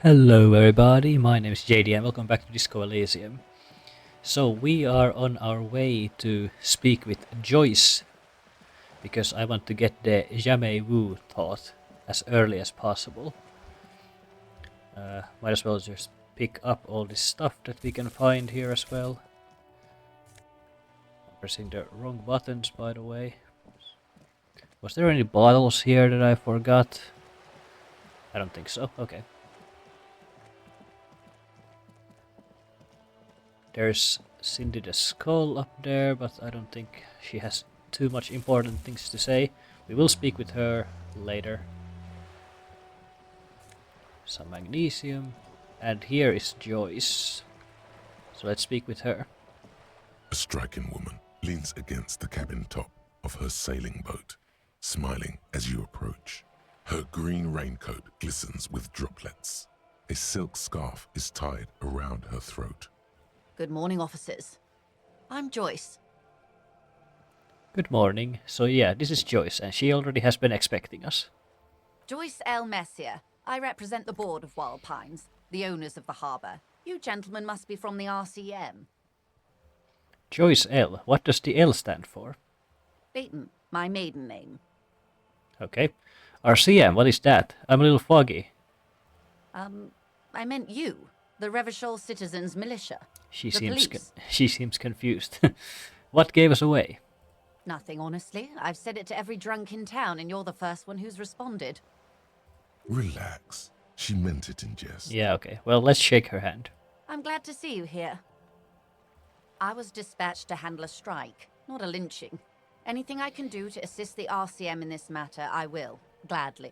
Hello everybody, my name is JD and welcome back to Disco Elysium. So we are on our way to speak with Joyce, because I want to get the Jamais Vu thought as early as possible. Might as well just pick up all this stuff that we can find here as well. I'm pressing the wrong buttons, by the way. Was there any bottles here that I forgot? I don't think so, okay. There's Cindy the Skull up there, but I don't think she has too much important things to say. We will speak with her later. Some magnesium. And here is Joyce. So let's speak with her. A striking woman leans against the cabin top of her sailing boat, smiling as you approach. Her green raincoat glistens with droplets. A silk scarf is tied around her throat. Good morning, officers. I'm Joyce. Good morning. So yeah, this is Joyce, and she already has been expecting us. Joyce L. Messier. I represent the board of Wild Pines, the owners of the harbour. You gentlemen must be from the RCM. Joyce L. What does the L stand for? Beaton, my maiden name. Okay. RCM, what is that? I'm a little foggy. I meant you, the Revachol Citizens Militia. She The seems police. she seems confused. What gave us away? Nothing, honestly. I've said it to every drunk in town, and you're the first one who's responded. Relax. She meant it in jest. Yeah, okay. Well, let's shake her hand. I'm glad to see you here. I was dispatched to handle a strike, not a lynching. Anything I can do to assist the RCM in this matter, I will, gladly.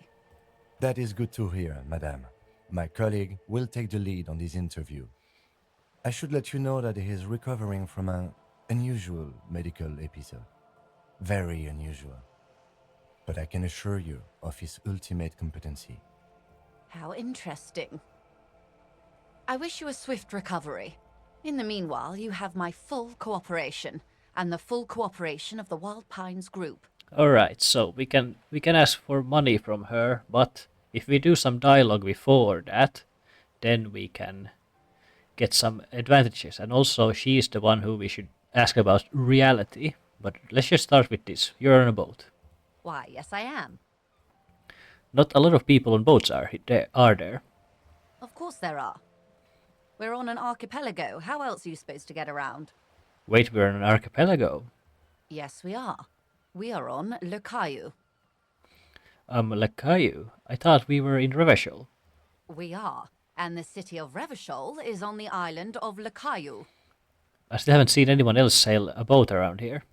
That is good to hear, madame. My colleague will take the lead on this interview. I should let you know that he is recovering from an unusual medical episode. Very unusual. But I can assure you of his ultimate competency. How interesting. I wish you a swift recovery. In the meanwhile, you have my full cooperation, and the full cooperation of the Wild Pines group. Alright, so we can ask for money from her, but if we do some dialogue before that, then we can get some advantages. And also, she is the one who we should ask about reality. But let's just start with this. You're on a boat. Why, yes I am. Not a lot of people on boats are there. Of course there are. We're on an archipelago. How else are you supposed to get around? Wait, we're on an archipelago. Yes, we are. We are on Le Caillou. Le Caillou? I thought we were in Revachol. We are. And the city of Revachol is on the island of Le Caillou. I still haven't seen anyone else sail a boat around here.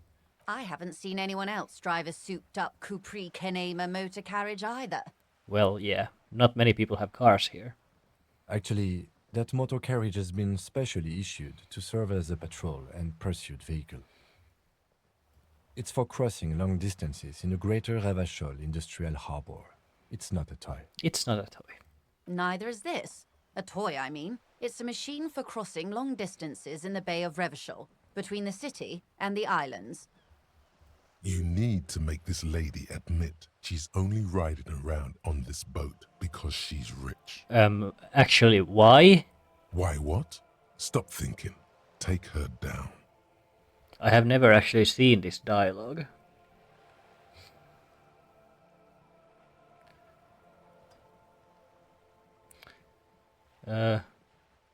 I haven't seen anyone else drive a souped-up Capri Kenema motor carriage either. Well, yeah, not many people have cars here. Actually, that motor carriage has been specially issued to serve as a patrol and pursuit vehicle. It's for crossing long distances in the greater Revachol industrial harbor. It's not a toy. It's not a toy. Neither is this. A toy, I mean. It's a machine for crossing long distances in the Bay of Revachol, between the city and the islands. You need to make this lady admit she's only riding around on this boat because she's rich. Actually, why? Why what? Stop thinking. Take her down. I have never actually seen this dialogue.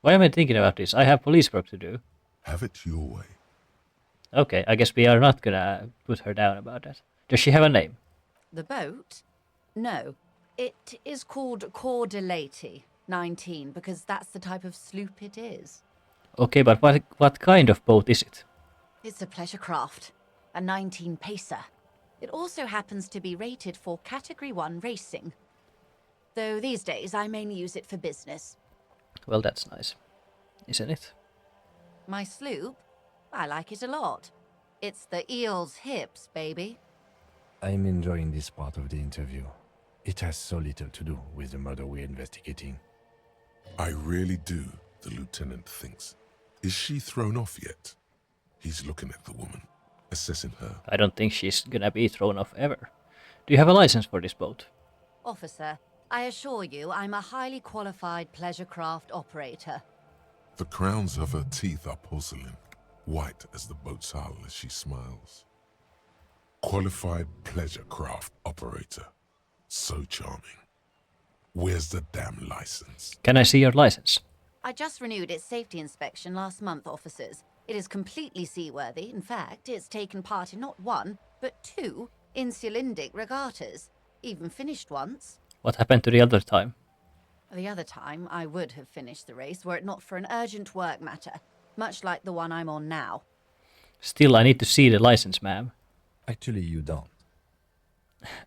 Why am I thinking about this? I have police work to do. Have it your way. Okay, I guess we are not gonna put her down about that. Does she have a name? The boat? No. It is called Cor de Leyte 19, because that's the type of sloop it is. Okay, but what kind of boat is it? It's a pleasure craft. A 19 pacer. It also happens to be rated for Category 1 racing. Though these days I mainly use it for business. Well, that's nice, isn't it? My sloop? I like it a lot. It's the eel's hips, baby. I'm enjoying this part of the interview. It has so little to do with the murder we're investigating. I really do, the lieutenant thinks. Is she thrown off yet? He's looking at the woman, assessing her. I don't think she's gonna be thrown off ever. Do you have a license for this boat? Officer, I assure you, I'm a highly qualified pleasure craft operator. The crowns of her teeth are porcelain, white as the boat's hull as she smiles. Qualified pleasure craft operator. So charming. Where's the damn license? Can I see your license? I just renewed its safety inspection last month, officers. It is completely seaworthy. In fact, it's taken part in not one, but two insulindic regattas. Even finished once. What happened to the other time? The other time, I would have finished the race were it not for an urgent work matter, much like the one I'm on now. Still, I need to see the license, ma'am. Actually, you don't.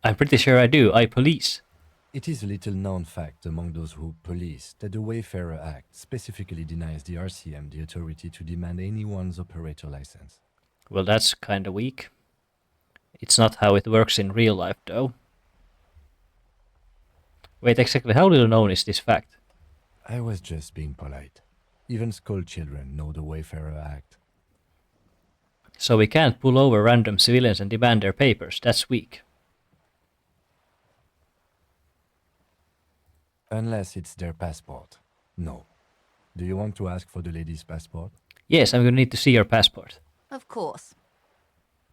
I'm pretty sure I do. I police. It is a little known fact among those who police that the Wayfarer Act specifically denies the RCM the authority to demand anyone's operator license. Well, that's kinda weak. It's not how it works in real life, though. Wait, exactly how little known is this fact? I was just being polite. Even school children know the Wayfarer Act. So we can't pull over random civilians and demand their papers. That's weak. Unless it's their passport. No. Do you want to ask for the lady's passport? Yes, I'm gonna need to see your passport. Of course.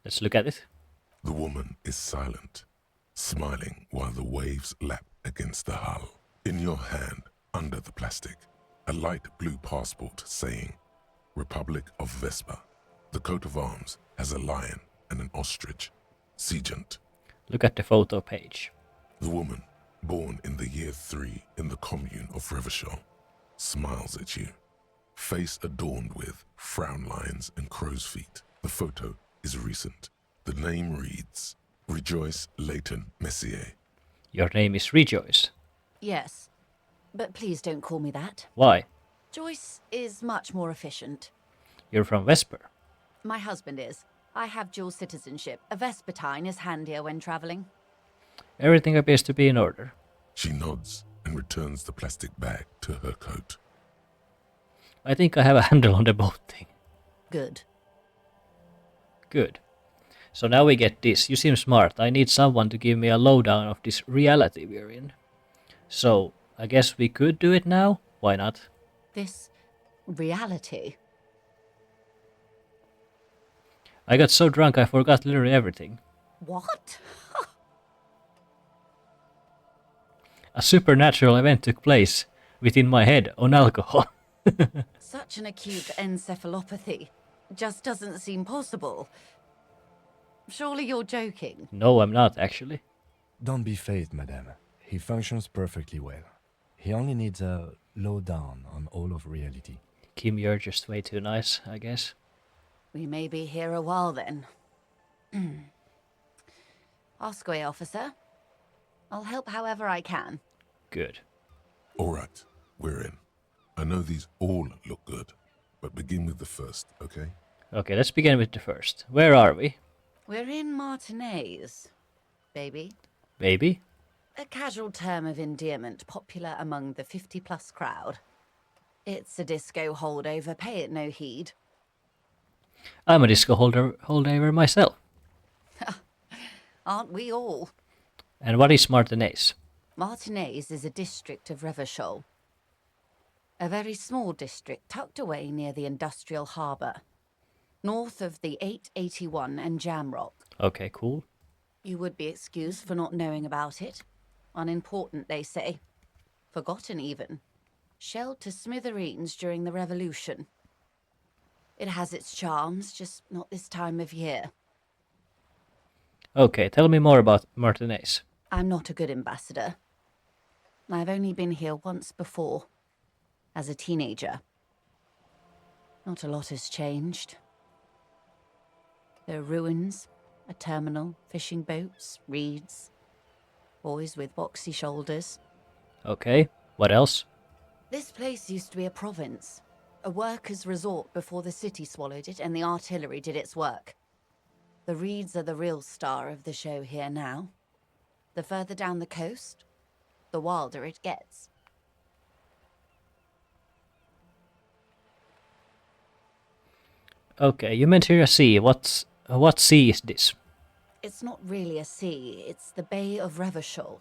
Let's look at it. The woman is silent, smiling while the waves lap against the hull. In your hand, under the plastic, a light blue passport saying, Republic of Vespa. The coat of arms has a lion and an ostrich. Seagent. Look at the photo page. The woman, born in the year 3 in the commune of Revachol, smiles at you. Face adorned with frown lines and crow's feet. The photo is recent. The name reads, Rejoice Leighton Messier. Your name is Rejoice. Yes. But please don't call me that. Why? Joyce is much more efficient. You're from Vesper. My husband is. I have dual citizenship. A Vespertine is handier when traveling. Everything appears to be in order. She nods and returns the plastic bag to her coat. I think I have a handle on the boat thing. Good. Good. So now we get this. You seem smart. I need someone to give me a lowdown of this reality we're in. So, I guess we could do it now? Why not? This reality. I got so drunk I forgot literally everything. What? A supernatural event took place within my head on alcohol. Such an acute encephalopathy. Just doesn't seem possible. Surely you're joking. No, I'm not, actually. Don't be phased, madame. He functions perfectly well. He only needs a lowdown on all of reality. Kim, you're just way too nice, I guess. We may be here a while then. Ask away, officer. I'll help however I can. Good. All right, we're in. I know these all look good, but begin with the first, okay? Okay, let's begin with the first. Where are we? We're in Martinez, baby. Baby? A casual term of endearment popular among the 50-plus crowd. It's a disco holdover, pay it no heed. I'm a disco holdover myself. Aren't we all? And what is Martinez? Martinez is a district of Revachol. A very small district tucked away near the industrial harbour. North of the 881 and Jamrock. Okay, cool. You would be excused for not knowing about it. Unimportant, they say. Forgotten, even. Shelled to smithereens during the Revolution. It has its charms, just not this time of year. Okay, tell me more about Martinez. I'm not a good ambassador. I've only been here once before, as a teenager. Not a lot has changed. There are ruins, a terminal, fishing boats, reeds, boys with boxy shoulders. Okay, what else? This place used to be a province, a workers' resort before the city swallowed it and the artillery did its work. The reeds are the real star of the show here now. The further down the coast, the wilder it gets. Okay, you mentioned a sea. What sea is this? It's not really a sea, it's the Bay of Revachol.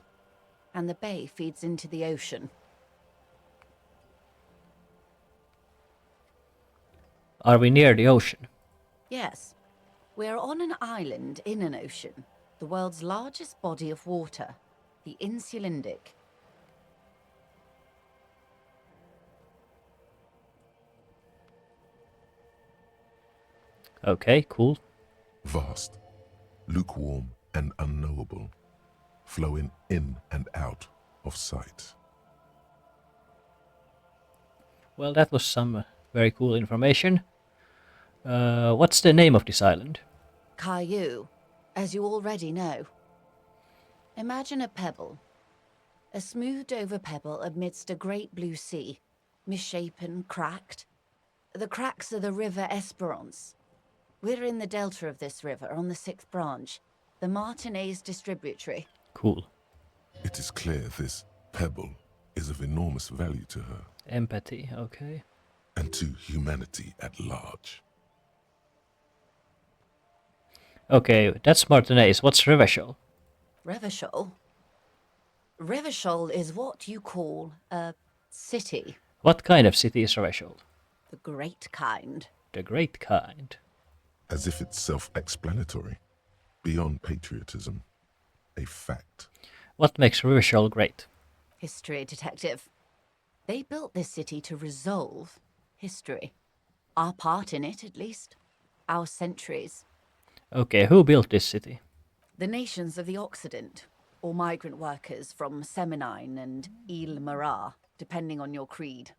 and the bay feeds into the ocean. Are we near the ocean? Yes, we're on an island in an ocean, the world's largest body of water, the Insulindic. Okay, cool. Vast, lukewarm and unknowable, flowing in and out of sight. Well, that was some very cool information. What's the name of this island? Caillou, as you already know. Imagine a pebble. A smoothed over pebble amidst a great blue sea, misshapen, cracked. The cracks are the river Esperance. We're in the delta of this river on the 6th branch, the Martinez distributary. Cool. It is clear this pebble is of enormous value to her Empathy, okay. and to humanity at large. Okay, that's Martinez. What's Revachol? Revachol? Revachol is what you call a city, What kind of city is Revachol? the great kind. The great kind. As if it's self-explanatory, beyond patriotism, a fact. What makes Revachol great? History detective. They built this city to resolve history. Our part in it, at least. Our centuries. Okay, who built this city? The nations of the Occident, or migrant workers from Seminine and Ile Marat, depending on your creed.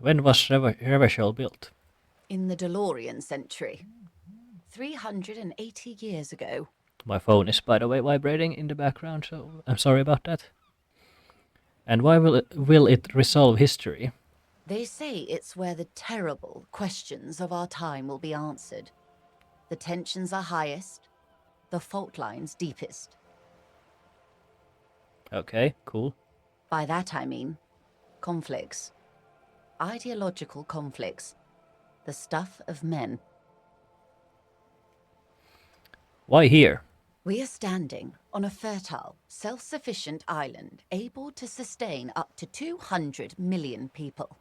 When was Revachol built? In the DeLorean century. 380 years ago. My phone is, by the way, vibrating in the background, so I'm sorry about that. And why will it resolve history? They say it's where the terrible questions of our time will be answered. The tensions are highest, the fault lines deepest. Okay, cool. By that I mean conflicts. Ideological conflicts. The stuff of men. Why here? We are standing on a fertile, self-sufficient island able to sustain up to 200 million people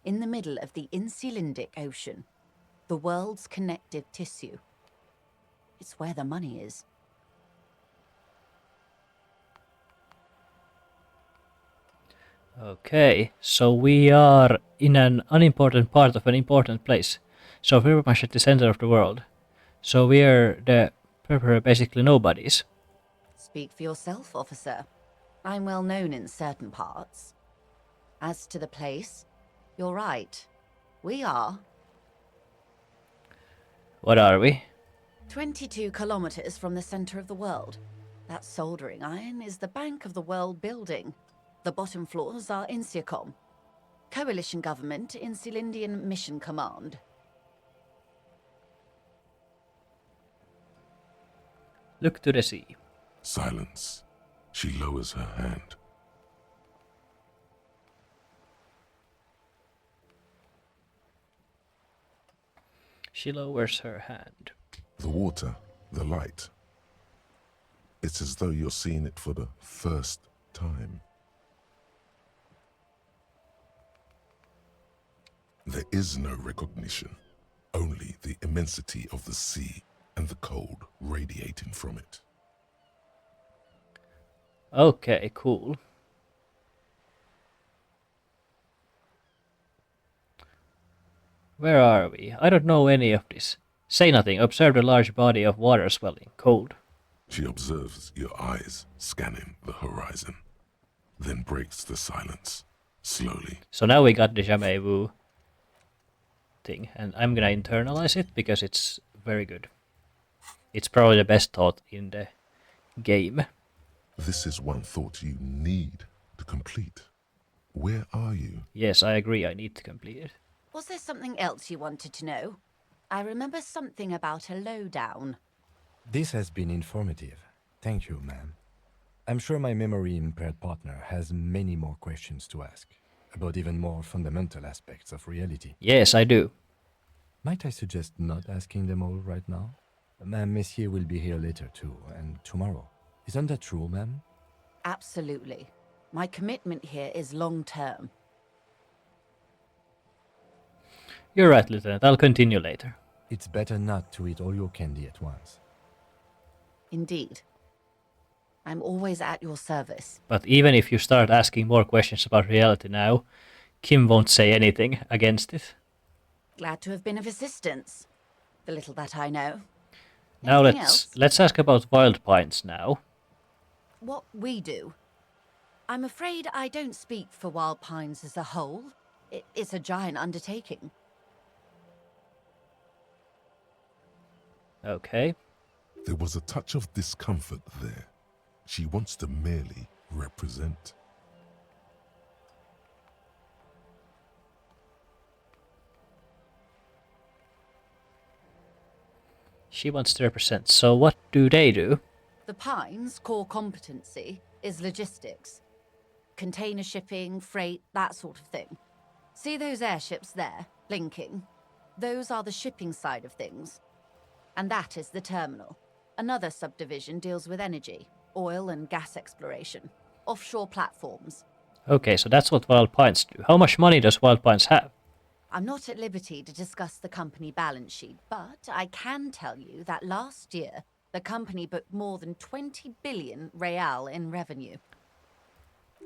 in the middle of the Insulindic Ocean, the world's connective tissue. It's where the money is. Okay, so we are in an unimportant part of an important place. So we're much at the center of the world. So we're the basically nobodies. Speak for yourself, officer. I'm well known in certain parts. As to the place, you're right. We are What are we? 22 kilometers from the center of the world. That soldering iron is the bank of the world building. The bottom floors are Insiacom. Coalition government, Insulindian Mission Command. Look to the sea. Silence. She lowers her hand. She lowers her hand. The water, the light. It's as though you're seeing it for the first time. There is no recognition, only the immensity of the sea and the cold radiating from it. Okay, cool. Where are we? I don't know any of this. Say nothing. Observe the large body of water swelling. Cold. She observes your eyes scanning the horizon, then breaks the silence, slowly. So now we got the jamais vu thing, and I'm gonna internalize it because it's very good. It's probably the best thought in the game. This is one thought you need to complete. Where are you? Yes, I agree. I need to complete it. Was there something else you wanted to know? I remember something about a lowdown. This has been informative. Thank you, ma'am. I'm sure my memory-impaired partner has many more questions to ask, about even more fundamental aspects of reality. Yes, I do. Might I suggest not asking them all right now? Ma'am, Messier will be here later too, and tomorrow. Isn't that true, ma'am? Absolutely. My commitment here is long-term. You're right, Lieutenant. I'll continue later. It's better not to eat all your candy at once. Indeed. I'm always at your service. But even if you start asking more questions about reality now, Kim won't say anything against it. Glad to have been of assistance. The little that I know. Now Anything else? let's ask about Wild Pines now. What we do. I'm afraid I don't speak for Wild Pines as a whole. It's a giant undertaking. Okay. There was a touch of discomfort there. She wants to merely represent. She wants to represent. So what do they do? The Pines' core competency is logistics. Container shipping, freight, that sort of thing. See those airships there, blinking? Those are the shipping side of things. And that is the terminal. Another subdivision deals with energy, oil and gas exploration, offshore platforms. Okay, so that's what Wild Pines do. How much money does Wild Pines have? I'm not at liberty to discuss the company balance sheet, but I can tell you that last year, the company booked more than 20 billion real in revenue.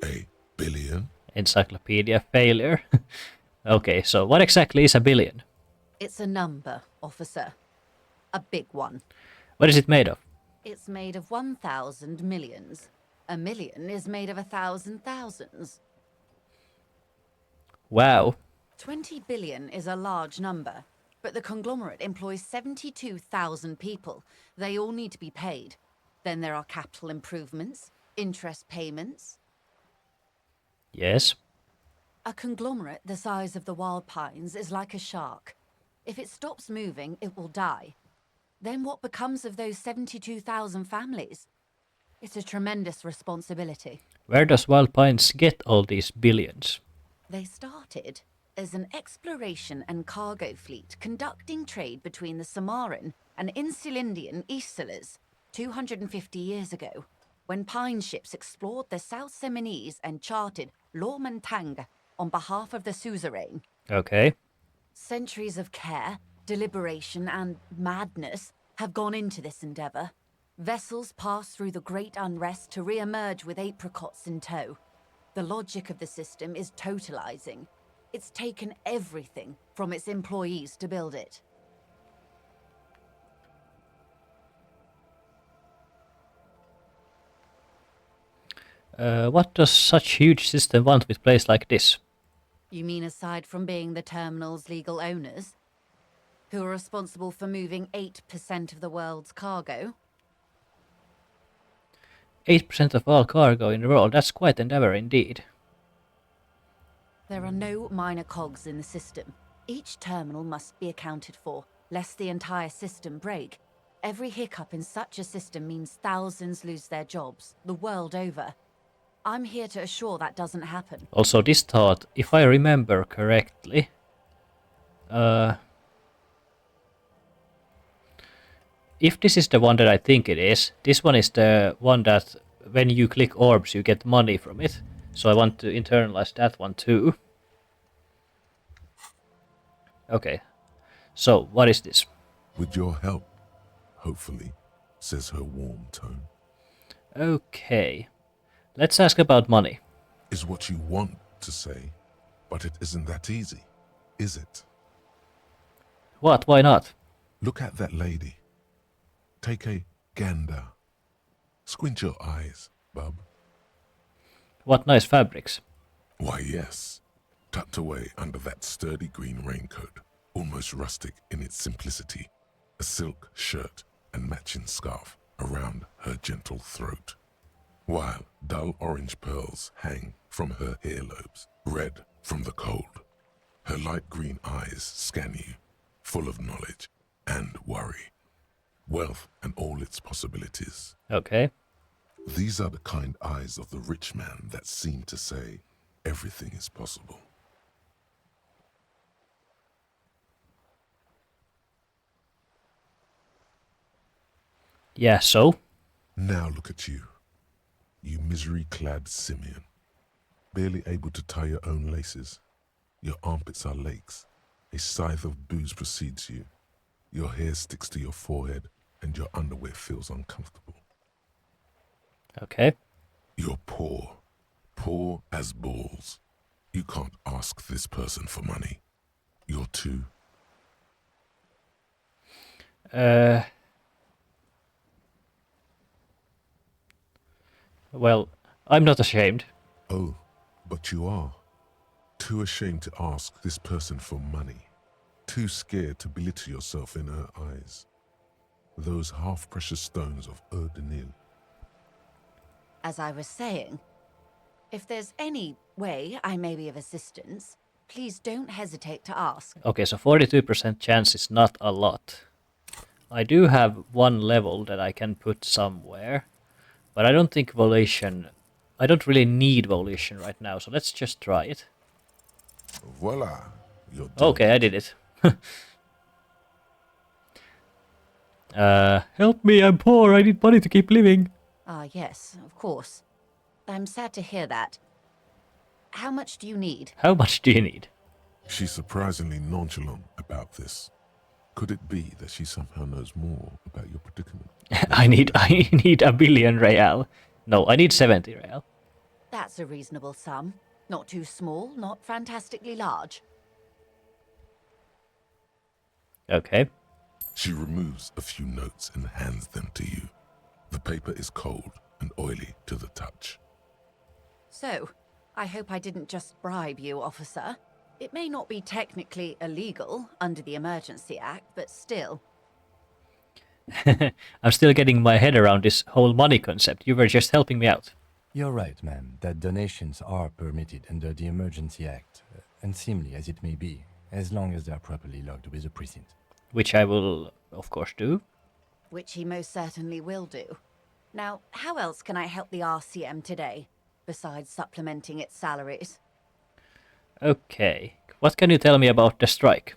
A billion? Encyclopedia failure. Okay, so what exactly is a billion? It's a number, officer. A big one. What is it made of? It's made of 1,000 millions. A million is made of 1,000 thousands. Wow. 20 billion is a large number, but the conglomerate employs 72,000 people. They all need to be paid. Then there are capital improvements, interest payments. Yes. A conglomerate the size of the Wild Pines is like a shark. If it stops moving, it will die. Then what becomes of those 72,000 families? It's a tremendous responsibility. Where does Wild Pines get all these billions? They started as an exploration and cargo fleet conducting trade between the Samaran and Insulindian Isolas 250 years ago, when pine ships explored the South Seminese and charted Lormantang on behalf of the suzerain. Okay. Centuries of care, deliberation, and madness have gone into this endeavor. Vessels pass through the Great Unrest to re-emerge with apricots in tow. The logic of the system is totalizing. It's taken everything from its employees to build it. What does such huge system want with place like this? You mean aside from being the terminal's legal owners, who are responsible for moving 8% of the world's cargo? 8% of all cargo in the world, that's quite an endeavor indeed. There are no minor cogs in the system. Each terminal must be accounted for, lest the entire system break. Every hiccup in such a system means thousands lose their jobs, the world over. I'm here to assure that doesn't happen. Also, this thought, if I remember correctly, if this is the one that I think it is, this one is the one that when you click orbs you get money from it. So I want to internalize that one too. Okay, so what is this? With your help, hopefully, says her warm tone. Okay, let's ask about money. Is what you want to say, but it isn't that easy, is it? What? Why not? Look at that lady. Take a gander. Squint your eyes, bub. What nice fabrics. Why, yes. Tucked away under that sturdy green raincoat, almost rustic in its simplicity, a silk shirt and matching scarf around her gentle throat, while dull orange pearls hang from her earlobes, red from the cold. Her light green eyes scan you, full of knowledge and worry, wealth and all its possibilities. Okay. These are the kind eyes of the rich man that seem to say everything is possible. Yeah, so? Now look at you, you misery-clad simian. barely able to tie your own laces. Your armpits are lakes. A scythe of booze precedes you. Your hair sticks to your forehead, and your underwear feels uncomfortable. Okay. You're poor. Poor as balls. You can't ask this person for money. You're too... Well, I'm not ashamed. Oh, but you are. Too ashamed to ask this person for money. Too scared to belittle yourself in her eyes. Those half-precious stones of Eau de Nil. As I was saying, if there's any way I may be of assistance, please don't hesitate to ask. Okay, so 42% chance is not a lot. I do have one level that I can put somewhere, but I don't think volition... I don't really need volition right now, so let's just try it. Voila! You're done. Okay, I did it. Help me, I'm poor, I need money to keep living. Ah, yes, of course. I'm sad to hear that. How much do you need? How much do you need? She's surprisingly nonchalant about this. Could it be that she somehow knows more about your predicament? I need $1 billion real. No, I need 70 real. That's a reasonable sum. Not too small, not fantastically large. Okay. She removes a few notes and hands them to you. The paper is cold and oily to the touch. So, I hope I didn't just bribe you, officer. It may not be technically illegal under the Emergency Act, but still. I'm still getting my head around this whole money concept. You were just helping me out. You're right, ma'am, that donations are permitted under the Emergency Act, and seemly as it may be, as long as they are properly logged with the precinct. Which I will, of course, do. Which he most certainly will do. Now, how else can I help the RCM today, besides supplementing its salaries? Okay. What can you tell me about the strike?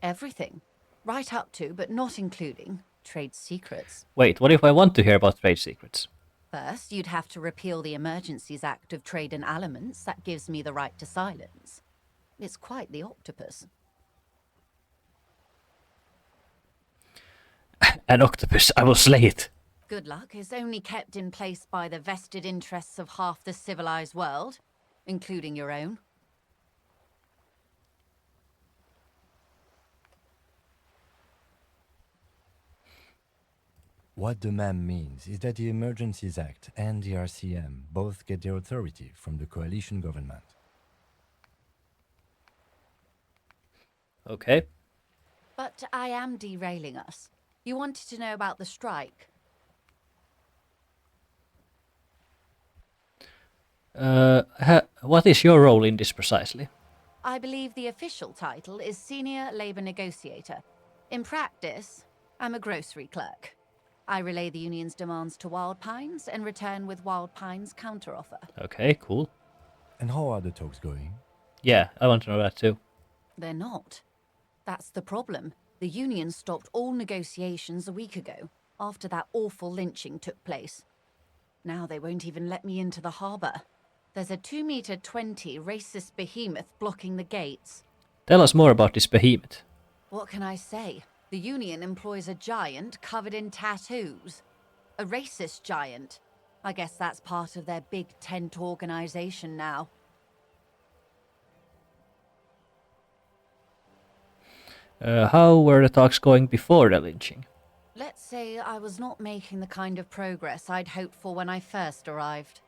Everything. Right up to, but not including, trade secrets. Wait, what if I want to hear about trade secrets? First, you'd have to repeal the Emergencies Act of Trade in Aliments. That gives me the right to silence. It's quite the octopus. An octopus, I will slay it. Good luck is only kept in place by the vested interests of half the civilized world, including your own. What the ma'am means is that the Emergencies Act and the RCM both get their authority from the coalition government. Okay. But I am derailing us. You wanted to know about the strike. What is your role in this precisely? I believe the official title is Senior Labor Negotiator. In practice, I'm a grocery clerk. I relay the union's demands to Wild Pines and return with Wild Pines' counteroffer. Okay, cool. And how are the talks going? Yeah, I want to know that too. They're not. That's the problem. The union stopped all negotiations a week ago, after that awful lynching took place. Now they won't even let me into the harbour. There's a 2-meter 20 racist behemoth blocking the gates. Tell us more about this behemoth. What can I say? The union employs a giant covered in tattoos. A racist giant. I guess that's part of their big tent organization now. How were the talks going before the lynching? Let's say I was not making the kind of progress I'd hoped for when I first arrived.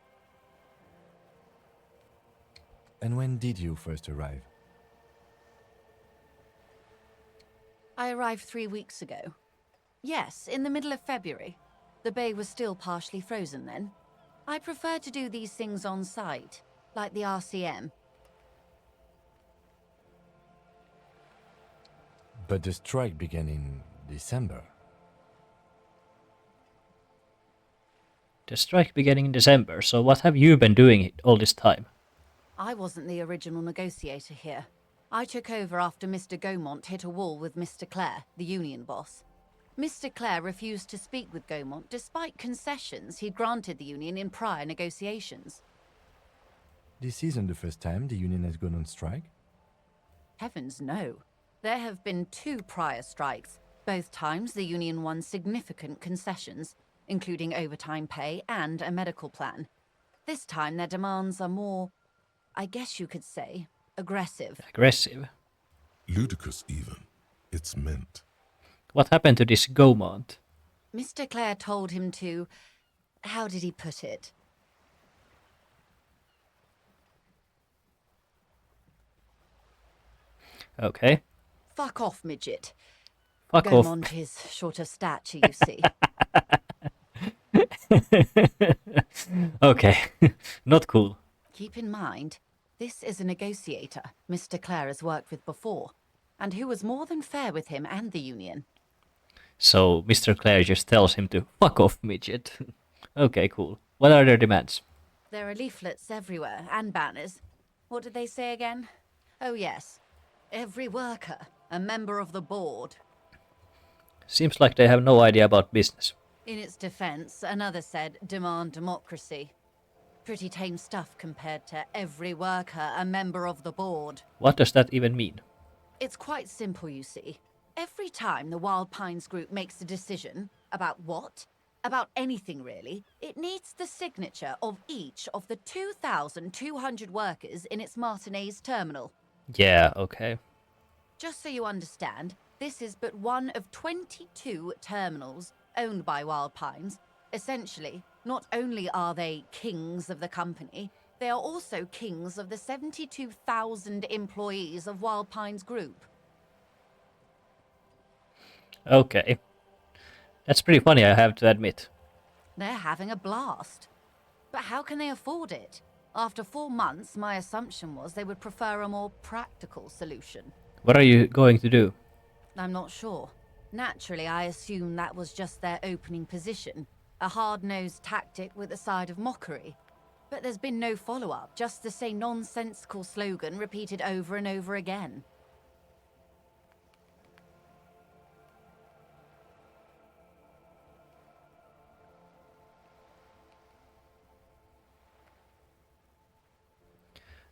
And when did you first arrive? I arrived 3 weeks ago. Yes, in the middle of February. The bay was still partially frozen then. I prefer to do these things on site, like the RCM. But the strike began in December. The strike began in December, so what have you been doing all this time? I wasn't the original negotiator here. I took over after Mr. Gaumont hit a wall with Mr. Clare, the union boss. Mr. Clare refused to speak with Gaumont despite concessions he'd granted the union in prior negotiations. This isn't the first time the union has gone on strike. Heavens, no. There have been 2 prior strikes. Both times the union won significant concessions, including overtime pay and a medical plan. This time their demands are more, I guess you could say, aggressive. Aggressive. Ludicrous even. It's meant. What happened to this Gaumont? Mr. Clare told him to... how did he put it? Okay. Fuck off, midget. Fuck off. Gaumont is short of stature, you see. Okay. Not cool. Keep in mind, this is a negotiator Mr. Clare has worked with before, and who was more than fair with him and the union. So Mr. Clare just tells him to fuck off, midget. Okay, cool. What are their demands? There are leaflets everywhere, and banners. What did they say again? Oh yes. Every worker, a member of the board. Seems like they have no idea about business. In its defense, another said, demand democracy. Pretty tame stuff compared to every worker, a member of the board. What does that even mean? It's quite simple, you see. Every time the Wild Pines group makes a decision, about what? About anything really, it needs the signature of each of the 2,200 workers in its Martinez terminal. Yeah, okay. Just so you understand, this is but one of 22 terminals owned by Wild Pines. Essentially, not only are they kings of the company, they are also kings of the 72,000 employees of Wild Pines Group. Okay. That's pretty funny, I have to admit. They're having a blast. But how can they afford it? After 4 months, my assumption was they would prefer a more practical solution. What are you going to do? I'm not sure. Naturally, I assume that was just their opening position, a hard-nosed tactic with a side of mockery. But there's been no follow-up, just the same nonsensical slogan repeated over and over again.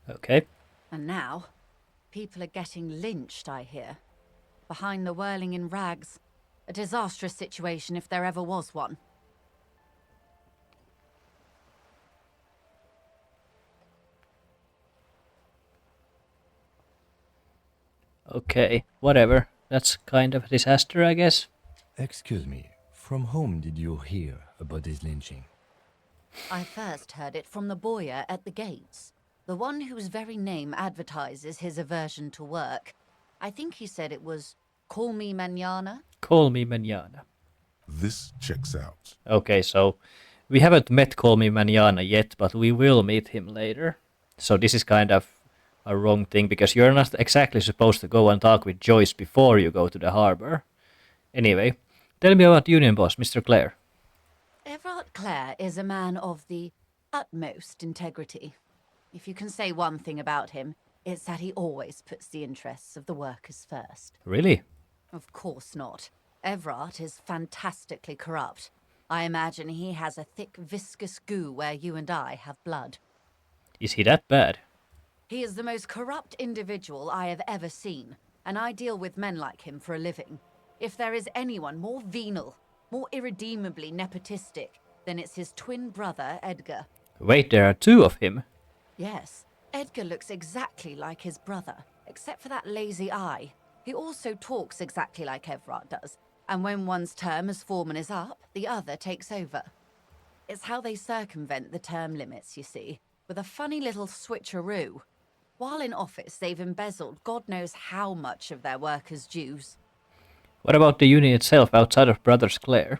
Okay. And now, people are getting lynched, I hear. Behind the whirling in rags. A disastrous situation if there ever was one. Okay, whatever. That's kind of a disaster, I guess. Excuse me, from whom did you hear about this lynching? I first heard it from the bowyer at the gates. The one whose very name advertises his aversion to work. I think he said it was, "Call me mañana." Call me mañana. This checks out. Okay, so we haven't met Call Me Mañana yet, but we will meet him later. So this is kind of a wrong thing, because you're not exactly supposed to go and talk with Joyce before you go to the harbor. Anyway, tell me about Union Boss, Mr. Clare. Everard Clare is a man of the utmost integrity. If you can say one thing about him, it's that he always puts the interests of the workers first. Really? Of course not. Everard is fantastically corrupt. I imagine he has a thick, viscous goo where you and I have blood. Is he that bad? He is the most corrupt individual I have ever seen, and I deal with men like him for a living. If there is anyone more venal, more irredeemably nepotistic, then it's his twin brother, Edgar. Wait, there are 2 of him? Yes, Edgar looks exactly like his brother, except for that lazy eye. He also talks exactly like Everard does, and when one's term as foreman is up, the other takes over. It's how they circumvent the term limits, you see, with a funny little switcheroo. While in office, they've embezzled God knows how much of their workers' dues. What about the union itself outside of Brothers Clare?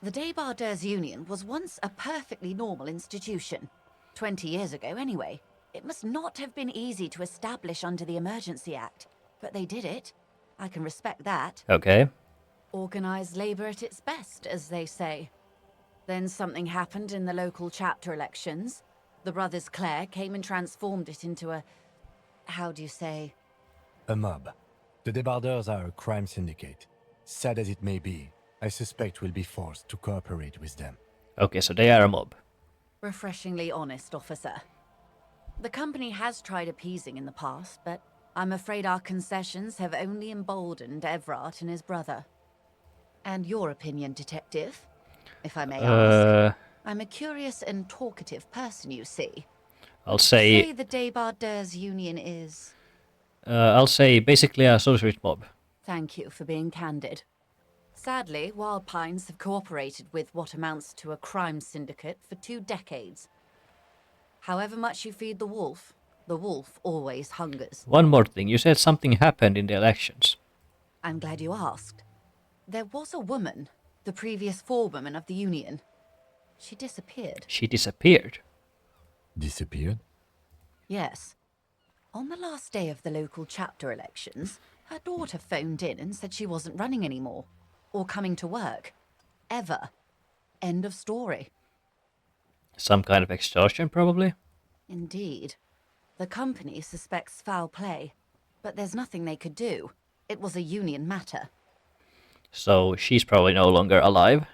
The Débardeurs Union was once a perfectly normal institution. 20 years ago, anyway. It must not have been easy to establish under the Emergency Act, but they did it. I can respect that. Okay. Organised labour at its best, as they say. Then something happened in the local chapter elections. The Brothers Clare came and transformed it into a... how do you say? A mob. The Débardeurs are a crime syndicate. Sad as it may be, I suspect we'll be forced to cooperate with them. Okay, so they are a mob. Refreshingly honest, officer. The company has tried appeasing in the past, but I'm afraid our concessions have only emboldened Evrat and his brother. And your opinion, Detective, if I may ask? Uh, I'm a curious and talkative person, you see. I'll Say say, the Debardeurs Union is... I'll say basically a socialist mob. Thank you for being candid. Sadly, Wild Pines have cooperated with what amounts to a crime syndicate for 2 decades. However much you feed the wolf always hungers. One more thing, you said something happened in the elections. I'm glad you asked. There was a woman, the previous forewoman of the Union. She disappeared. She disappeared. Disappeared? Yes. On the last day of the local chapter elections, her daughter phoned in and said she wasn't running anymore. Or coming to work. Ever. End of story. Some kind of extortion, probably? Indeed. The company suspects foul play, but there's nothing they could do. It was a Union matter. So she's probably no longer alive.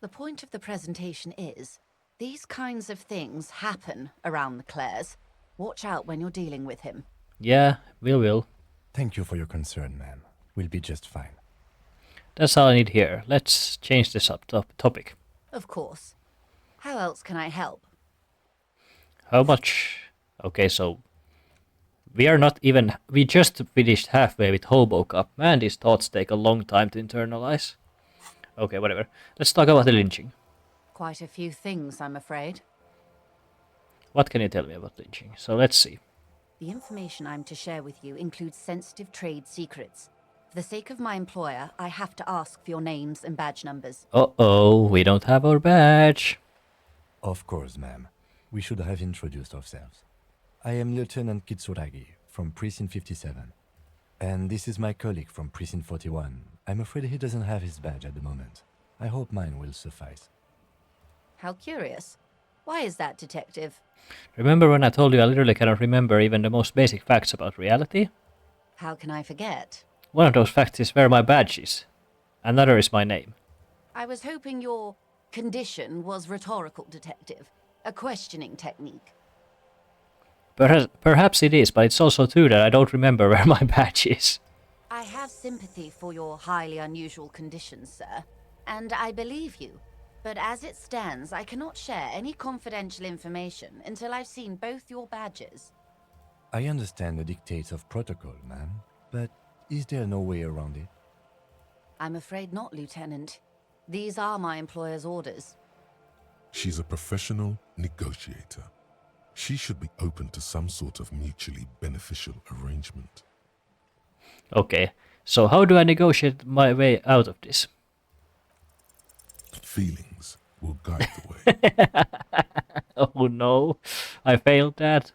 The point of the presentation is, these kinds of things happen around the Clares. Watch out when you're dealing with him. Yeah, we will. Thank you for your concern, ma'am. We'll be just fine. That's all I need here. Let's change this topic. Of course. How else can I help? How much? Okay, so we just finished halfway with Hobo Cup. Man, these thoughts take a long time to internalize. Okay, whatever. Let's talk about the lynching. Quite a few things, I'm afraid. What can you tell me about lynching? So let's see. The information I'm to share with you includes sensitive trade secrets. For the sake of my employer, I have to ask for your names and badge numbers. Uh-oh, we don't have our badge. Of course, ma'am. We should have introduced ourselves. I am Lieutenant Kitsuragi from Precinct 57. And this is my colleague from Precinct 41. I'm afraid he doesn't have his badge at the moment. I hope mine will suffice. How curious. Why is that, Detective? Remember when I told you I literally cannot remember even the most basic facts about reality? How can I forget? One of those facts is where my badge is. Another is my name. I was hoping your condition was rhetorical, Detective. A questioning technique. Perhaps it is, but it's also true that I don't remember where my badge is. I have sympathy for your highly unusual conditions, sir. And I believe you. But as it stands, I cannot share any confidential information until I've seen both your badges. I understand the dictates of protocol, ma'am, but is there no way around it? I'm afraid not, Lieutenant. These are my employer's orders. She's a professional negotiator. She should be open to some sort of mutually beneficial arrangement. Okay, so how do I negotiate my way out of this? Feelings will guide the way. Oh no, I failed that.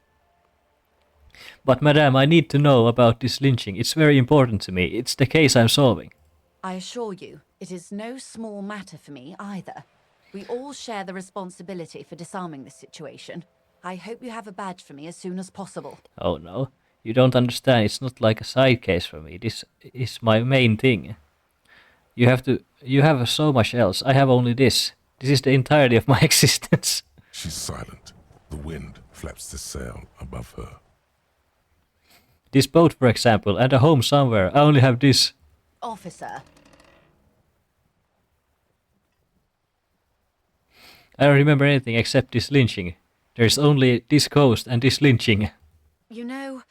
But madame, I need to know about this lynching. It's very important to me. It's the case I'm solving. I assure you, it is no small matter for me either. We all share the responsibility for disarming this situation. I hope you have a badge for me as soon as possible. Oh no, you don't understand. It's not like a side case for me. This is my main thing. You have so much else. I have only this. This is the entirety of my existence. She's silent. The wind flaps the sail above her. This boat, for example, and a home somewhere. I only have this. Officer. I don't remember anything except this lynching. There's only this coast and this lynching. You know,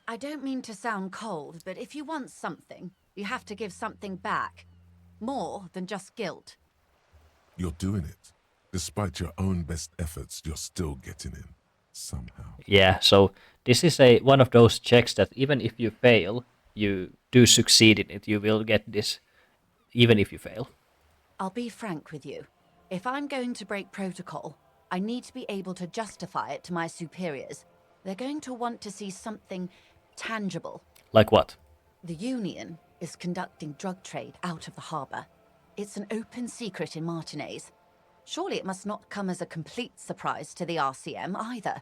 I don't mean to sound cold, but if you want something, you have to give something back. More than just guilt. You're doing it. Despite your own best efforts, you're still getting in. Somehow. Yeah, so this is one of those checks that even if you fail, you do succeed in it. You will get this, even if you fail. I'll be frank with you. If I'm going to break protocol, I need to be able to justify it to my superiors. They're going to want to see something tangible. Like what? The Union is conducting drug trade out of the harbour. It's an open secret in Martinez. Surely it must not come as a complete surprise to the RCM either.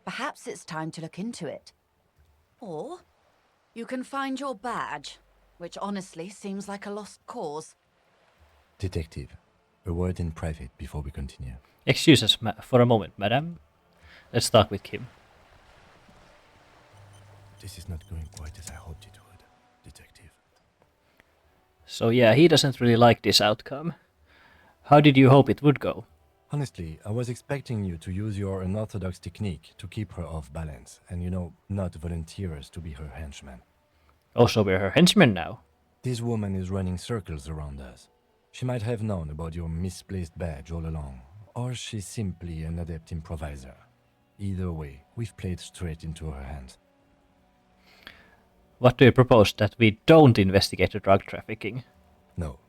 Perhaps it's time to look into it. Or you can find your badge, which honestly seems like a lost cause. Detective, a word in private before we continue. Excuse us for a moment, madam. Let's talk with Kim. This is not going quite as I hoped it would, Detective. So yeah, he doesn't really like this outcome. How did you hope it would go? Honestly, I was expecting you to use your unorthodox technique to keep her off balance and, not volunteer us to be her henchmen. Oh, so we're her henchmen now. This woman is running circles around us. She might have known about your misplaced badge all along, or she's simply an adept improviser. Either way, we've played straight into her hands. What do you propose, that we don't investigate the drug trafficking? No.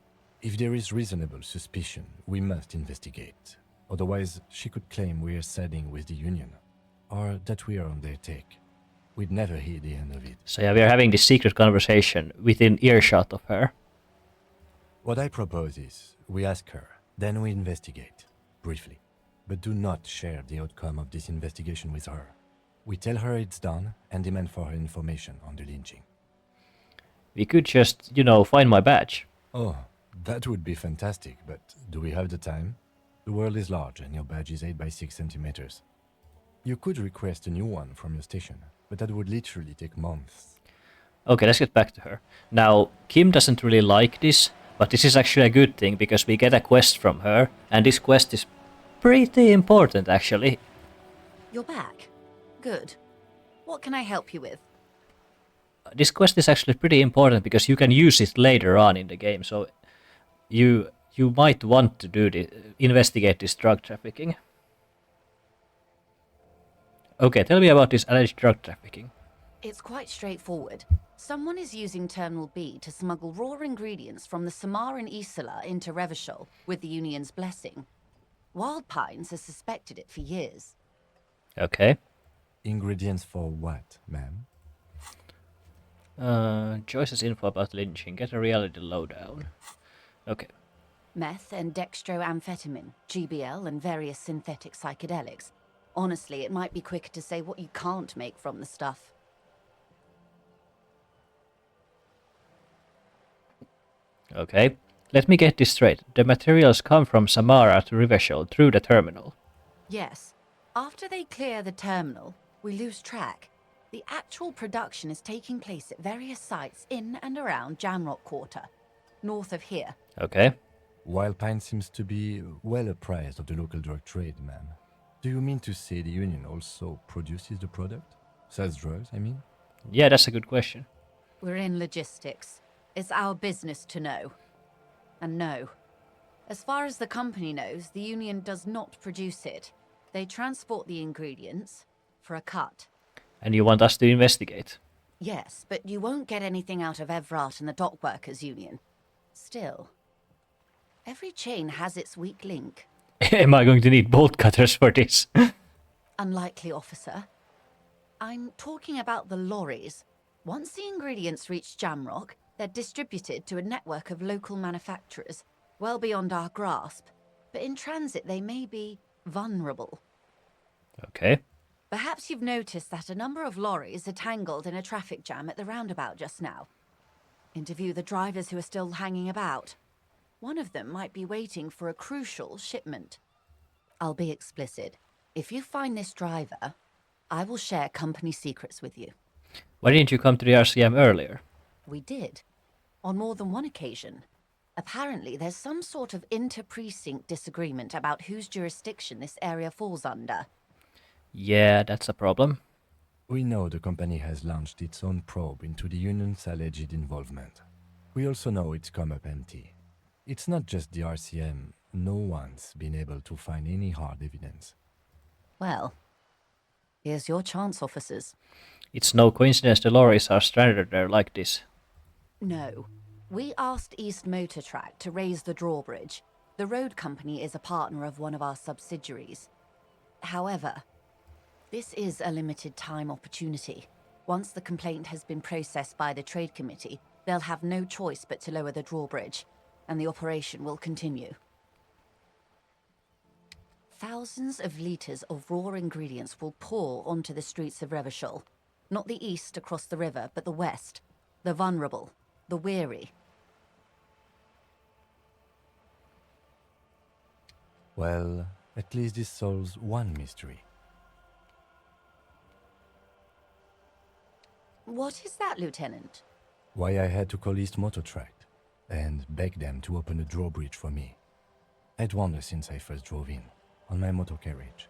If there is reasonable suspicion, we must investigate. Otherwise, she could claim we're siding with the Union, or that we are on their take. We'd never hear the end of it. So yeah, we are having this secret conversation within earshot of her. What I propose is, we ask her, then we investigate, briefly. But do not share the outcome of this investigation with her. We tell her it's done and demand for her information on the lynching. We could just, find my badge. Oh, that would be fantastic, but do we have the time? The world is large and your badge is 8 by 6 centimeters. You could request a new one from your station, but that would literally take months. Okay, let's get back to her. Now, Kim doesn't really like this, but this is actually a good thing because we get a quest from her, and this quest is pretty important actually. You're back. Good. What can I help you with? This quest is actually pretty important because you can use it later on in the game, so you might want to investigate this drug trafficking. Okay, tell me about this alleged drug trafficking. It's quite straightforward. Someone is using Terminal B to smuggle raw ingredients from the Samar and Isola into Revachol with the Union's blessing. Wild Pines has suspected it for years. Okay. Ingredients for what, ma'am? Joyce's info about lynching. Get a reality lowdown. Okay. Meth and dextroamphetamine, GBL, and various synthetic psychedelics. Honestly, it might be quicker to say what you can't make from the stuff. Okay. Let me get this straight. The materials come from Samara to Revachol through the terminal. Yes. After they clear the terminal, we lose track. The actual production is taking place at various sites in and around Jamrock Quarter, north of here. Okay. Wild Pine seems to be well apprised of the local drug trade, ma'am. Do you mean to say the Union also produces the product? Sells drugs, I mean? Yeah, that's a good question. We're in logistics. It's our business to know. And no. As far as the company knows, the Union does not produce it. They transport the ingredients for a cut. And you want us to investigate? Yes, but you won't get anything out of Evrat and the Dockworkers Union. Still, every chain has its weak link. Am I going to need bolt cutters for this? Unlikely, officer. I'm talking about the lorries. Once the ingredients reach Jamrock, they're distributed to a network of local manufacturers, well beyond our grasp. But in transit, they may be vulnerable. Okay. Perhaps you've noticed that a number of lorries are tangled in a traffic jam at the roundabout just now. Interview the drivers who are still hanging about. One of them might be waiting for a crucial shipment. I'll be explicit. If you find this driver, I will share company secrets with you. Why didn't you come to the RCM earlier? We did. On more than one occasion. Apparently, there's some sort of inter-precinct disagreement about whose jurisdiction this area falls under. Yeah, that's a problem. We know the company has launched its own probe into the Union's alleged involvement. We also know it's come up empty. It's not just the RCM. No one's been able to find any hard evidence. Well, here's your chance, officers. It's no coincidence the lorries are stranded there like this. No. We asked East Motor Track to raise the drawbridge. The road company is a partner of one of our subsidiaries. However, this is a limited time opportunity. Once the complaint has been processed by the Trade Committee, they'll have no choice but to lower the drawbridge, and the operation will continue. Thousands of litres of raw ingredients will pour onto the streets of Revachol. Not the east across the river, but the west. The vulnerable, the weary. Well, at least this solves one mystery. What is that, Lieutenant? Why I had to call East Motor Tract and beg them to open a drawbridge for me. I'd wondered since I first drove in, on my motor carriage.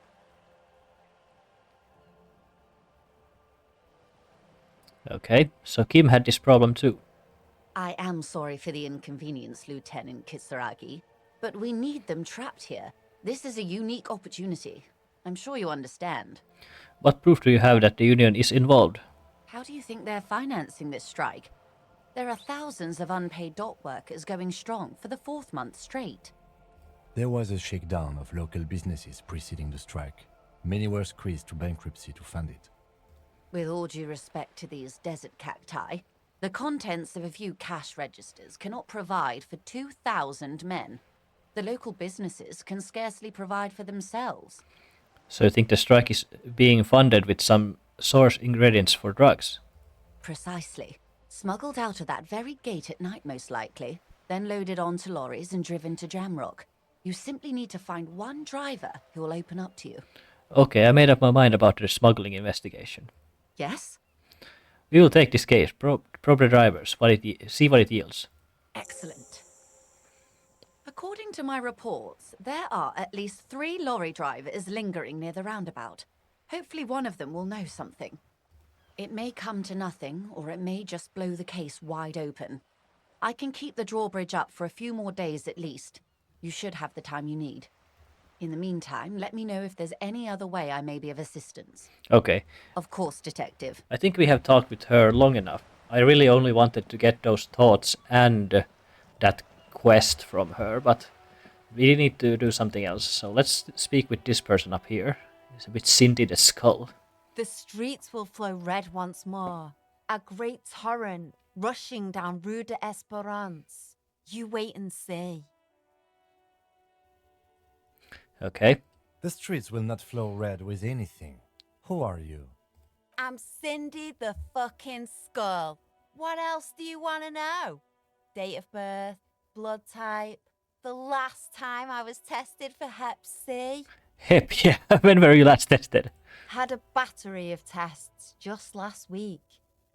Okay, so Kim had this problem too. I am sorry for the inconvenience, Lieutenant Kisaragi, but we need them trapped here. This is a unique opportunity. I'm sure you understand. What proof do you have that the Union is involved? How do you think they're financing this strike? There are thousands of unpaid dock workers going strong for the 4th month straight. There was a shakedown of local businesses preceding the strike. Many were squeezed to bankruptcy to fund it. With all due respect to these desert cacti, the contents of a few cash registers cannot provide for 2,000 men. The local businesses can scarcely provide for themselves. So you think the strike is being funded with some source ingredients for drugs? Precisely. Smuggled out of that very gate at night, most likely, then loaded onto lorries and driven to Jamrock. You simply need to find one driver who will open up to you. Okay, I made up my mind about the smuggling investigation. Yes? We will take this case, probe the drivers, see what it yields. Excellent. According to my reports, there are at least 3 lorry drivers lingering near the roundabout. Hopefully one of them will know something. It may come to nothing, or it may just blow the case wide open. I can keep the drawbridge up for a few more days at least. You should have the time you need. In the meantime, let me know if there's any other way I may be of assistance. Okay, Of course, Detective. I think we have talked with her long enough. I really only wanted to get those thoughts and that quest from her, but we need to do something else. So let's speak with this person up here. He's a bit Cindy the Skull. The streets will flow red once more, a great torrent rushing down Rue de Esperance. You wait and see. Okay. The streets will not flow red with anything. Who are you? I'm Cindy the fucking Skull. What else do you want to know? Date of birth, blood type, the last time I was tested for Hep C. Hep, yeah. When were you last tested? Had a battery of tests just last week.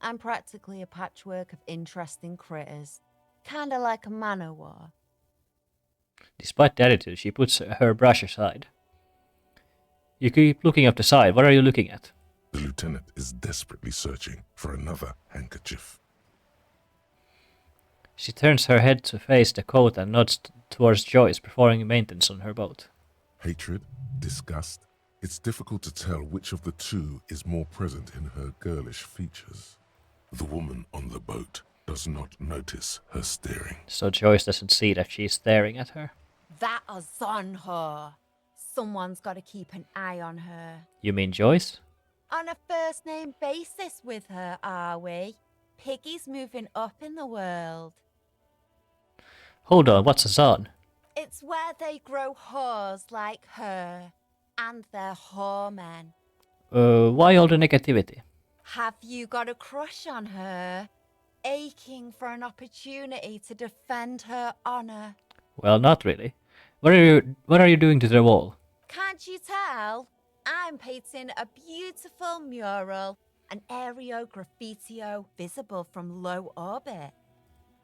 I'm practically a patchwork of interesting critters. Kinda like a man-o'-war. Despite the attitude, she puts her brush aside. You keep looking up the side. What are you looking at? The lieutenant is desperately searching for another handkerchief. She turns her head to face the coat and nods towards Joyce performing maintenance on her boat. Hatred, disgust. It's difficult to tell which of the two is more present in her girlish features. The woman on the boat does not notice her staring. So Joyce doesn't see that she's staring at her. That is on her. Someone's got to keep an eye on her. You mean Joyce? On a first-name basis with her, are we? Piggy's moving up in the world. Hold on, what's a on? It's where they grow whores like her. And they're whoremen. Why all the negativity? Have you got a crush on her? Aching for an opportunity to defend her honor. Well, not really. What are you doing to the wall? Can't you tell? I'm painting a beautiful mural, an aereo graffitio visible from low orbit.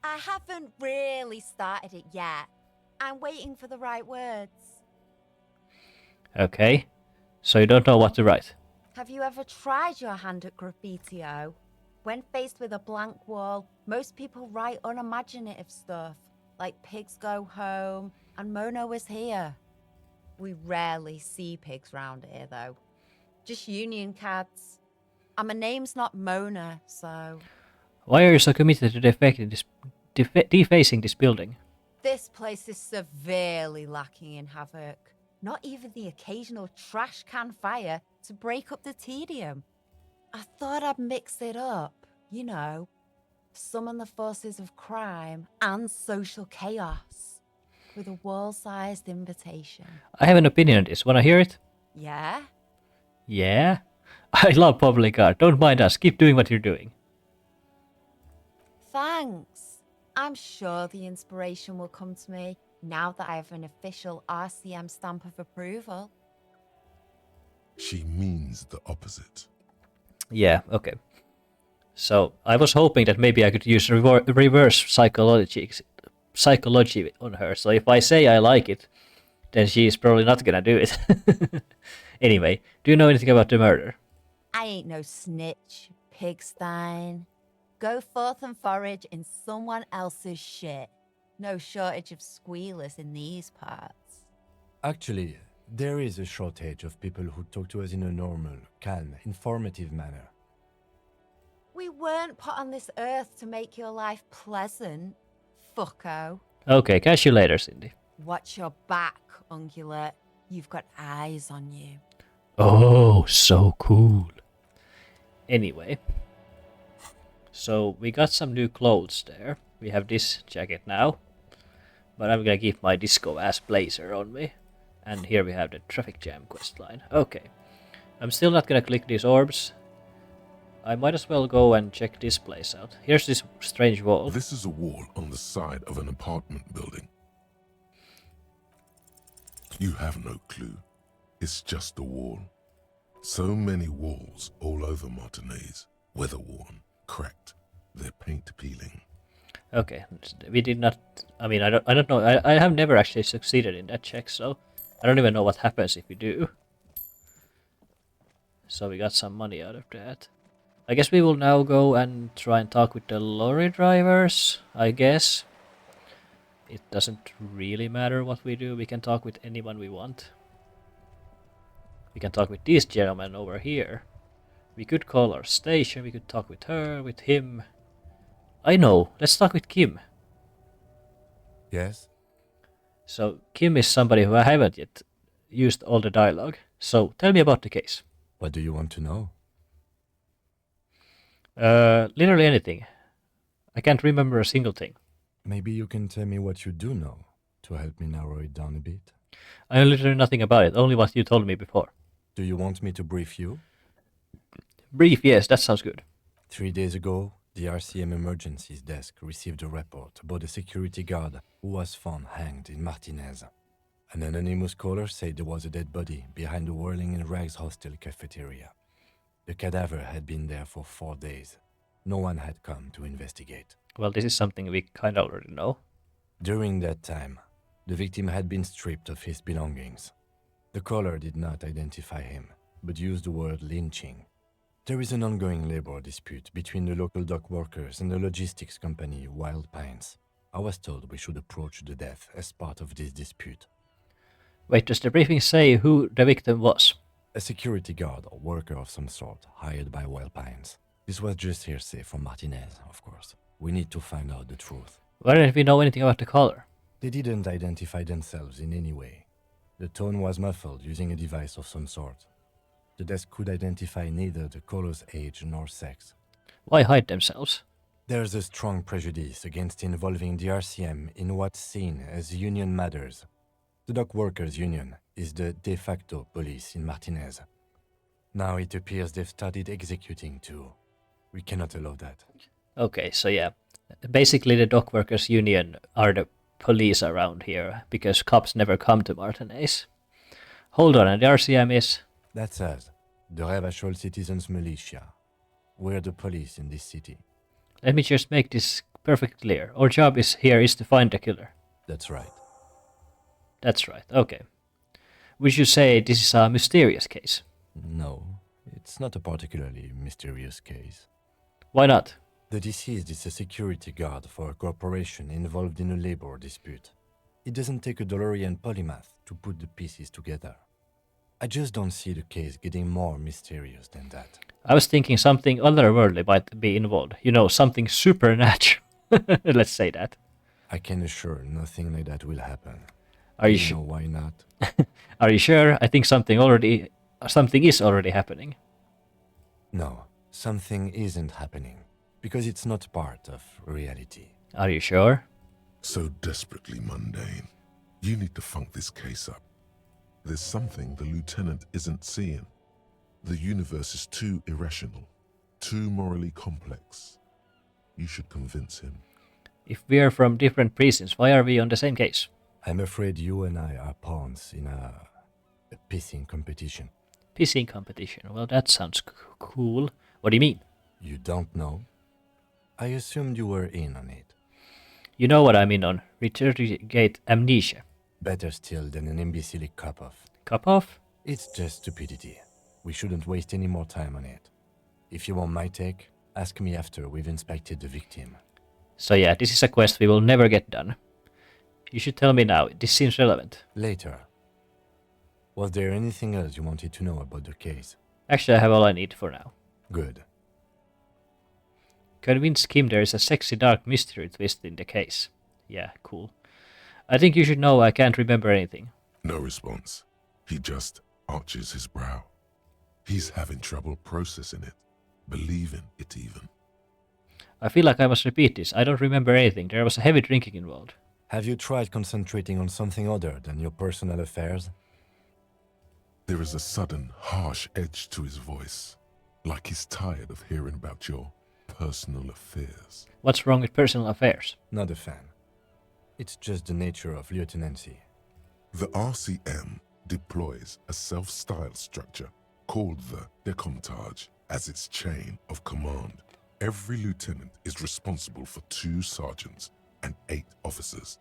I haven't really started it yet. I'm waiting for the right words. Okay. So you don't know what to write. Have you ever tried your hand at graffitio? When faced with a blank wall, most people write unimaginative stuff, like pigs go home and Mona was here. We rarely see pigs round here, though. Just union cats. And my name's not Mona, so... Why are you so committed to defacing this building? This place is severely lacking in havoc. Not even the occasional trash can fire to break up the tedium. I thought I'd mix it up, you know. Summon the forces of crime and social chaos with a wall-sized invitation. I have an opinion on this. Wanna hear it? Yeah? Yeah? I love public art. Don't mind us. Keep doing what you're doing. Thanks. I'm sure the inspiration will come to me now that I have an official RCM stamp of approval. She means the opposite. Yeah, okay. So I was hoping that maybe I could use reverse psychology on her. So if I say I like it, then she's probably not gonna do it. Anyway, do you know anything about the murder? I ain't no snitch, pigstein. Go forth and forage in someone else's shit. No shortage of squealers in these parts. Actually, there is a shortage of people who talk to us in a normal, calm, informative manner. We weren't put on this earth to make your life pleasant, fucko. Okay, catch you later, Cindy. Watch your back, ungulate. You've got eyes on you. Oh, so cool. Anyway, so we got some new clothes there. We have this jacket now, but I'm gonna keep my disco ass blazer on me. And here we have the traffic jam questline. Okay, I'm still not gonna click these orbs. I might as well go and check this place out. Here's this strange wall. This is a wall on the side of an apartment building. You have no clue. It's just a wall. So many walls all over Martinez. Weather-worn, cracked, their paint peeling. Okay, we did not. I mean, I don't know. I have never actually succeeded in that check, so I don't even know what happens if we do. So we got some money out of that. I guess we will now go and try and talk with the lorry drivers, I guess. It doesn't really matter what we do, we can talk with anyone we want. We can talk with these gentlemen over here. We could call our station, we could talk with her, with him. I know, let's talk with Kim. Yes? So, Kim is somebody who I haven't yet used all the dialogue. So, tell me about the case. What do you want to know? Literally anything. I can't remember a single thing. Maybe you can tell me what you do know to help me narrow it down a bit. I know literally nothing about it, only what you told me before. Do you want me to brief you? Brief, yes, that sounds good. 3 days ago, the RCM Emergencies Desk received a report about a security guard who was found hanged in Martinez. An anonymous caller said there was a dead body behind the Whirling in Rags hostel cafeteria. The cadaver had been there for 4 days. No one had come to investigate. Well, this is something we kind of already know. During that time, the victim had been stripped of his belongings. The caller did not identify him, but used the word lynching. There is an ongoing labor dispute between the local dock workers and the logistics company Wild Pines. I was told we should approach the death as part of this dispute. Wait, does the briefing say who the victim was? A security guard or worker of some sort hired by Wild Pines. This was just hearsay from Martinez, of course. We need to find out the truth. Why don't we know anything about the caller? They didn't identify themselves in any way. The tone was muffled using a device of some sort. The desk could identify neither the caller's age nor sex. Why hide themselves? There's a strong prejudice against involving the RCM in what's seen as union matters. The dock workers' union is the de facto police in Martinez. Now it appears they've started executing too. We cannot allow that. Okay, so yeah. Basically, the dock workers' union are the police around here, because cops never come to Martinez. Hold on, and the RCM is... That's us, the Revachol Citizens Militia. We're the police in this city. Let me just make this perfectly clear. Our job is to find the killer. That's right. That's right, okay. Would you say this is a mysterious case? No, it's not a particularly mysterious case. Why not? The deceased is a security guard for a corporation involved in a labor dispute. It doesn't take a DeLorean polymath to put the pieces together. I just don't see the case getting more mysterious than that. I was thinking something otherworldly might be involved. You know, something supernatural. Let's say that. I can assure nothing like that will happen. Are you know sure? why not? Are you sure? I think something is already happening. No, something isn't happening. Because it's not part of reality. Are you sure? So desperately mundane. You need to funk this case up. There's something the lieutenant isn't seeing. The universe is too irrational, too morally complex. You should convince him. If we are from different prisons, why are we on the same case? I'm afraid you and I are pawns in a pissing competition. Pissing competition. Well, that sounds cool. What do you mean? You don't know? I assumed you were in on it. You know what I'm in on. Returgate amnesia. Better still than an imbecilic cop-off. Cup off? It's just stupidity. We shouldn't waste any more time on it. If you want my take, ask me after we've inspected the victim. So yeah, this is a quest we will never get done. You should tell me now. This seems relevant. Later. Was there anything else you wanted to know about the case? Actually, I have all I need for now. Good. Convince Kim there is a sexy dark mystery twist in the case. Yeah, cool. I think you should know I can't remember anything. No response. He just arches his brow. He's having trouble processing it, believing it even. I feel like I must repeat this. I don't remember anything. There was a heavy drinking involved. Have you tried concentrating on something other than your personal affairs? There is a sudden, harsh edge to his voice, like he's tired of hearing about your personal affairs. What's wrong with personal affairs? Not a fan. It's just the nature of lieutenancy. The RCM deploys a self-styled structure called the Decomptage as its chain of command. Every lieutenant is responsible for 2 sergeants and 8 officers.